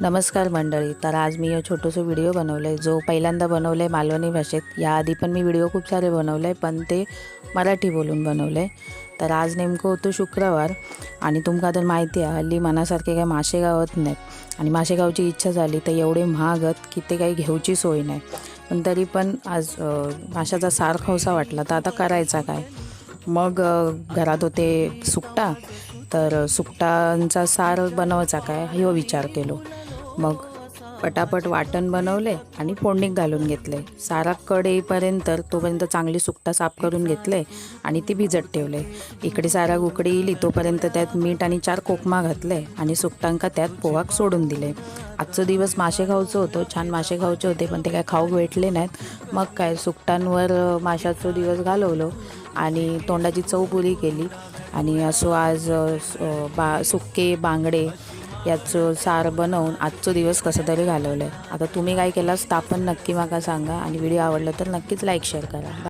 नमस्कार मंडळी. तर आज मी छोटंसं व्हिडिओ बनवलं आहे, जो पहिल्यांदा बनवलं आहे मालवणी भाषेत. याआधी पण मी व्हिडिओ खूप सारे बनवले आहे, पण ते मराठी बोलून बनवले आहे. तर आज नेमकं होतं शुक्रवार आणि तुमका तर माहिती आहे हल्ली मनासारखे काय मासे गावत नाहीत आणि मासे गावची इच्छा झाली तर एवढे महागत की ते काही घेऊची सोय नाही. पण तरी पण आज माशाचा सार खाऊसा वाटला, तर आता करायचा काय. मग घरात होते सुकटा, तर सुकटांचा सार बनवायचा काय हा विचार केलो. मग पटापट वाटण बनवले आणि फोडणीत घालून घेतले. सारा कड येईपर्यंत तोपर्यंत चांगली सुकटा साफ करून घेतले आणि ती भिजत ठेवले. इकडे सारा उकडी येईल तोपर्यंत त्यात मीठ आणि 4 कोकमा घातले आणि सुकटांका त्यात पोवाक सोडून दिले. आजचा दिवस मासे खाऊचं होतं, छान मासे खाऊचे होते, पण ते काय खाऊ भेटले नाहीत. मग काय सुकटांवर माशाचा दिवस घालवलो आणि तोंडाची चव पुरी केली. आणि असो आज सुक्के बांगडे याचं सार बनवून आजचा दिवस कसं तरी घालवलं आहे. आता तुम्ही काय केलास तर आपण नक्की मला सांगा आणि व्हिडिओ आवडला तर नक्कीच लाईक शेअर करा.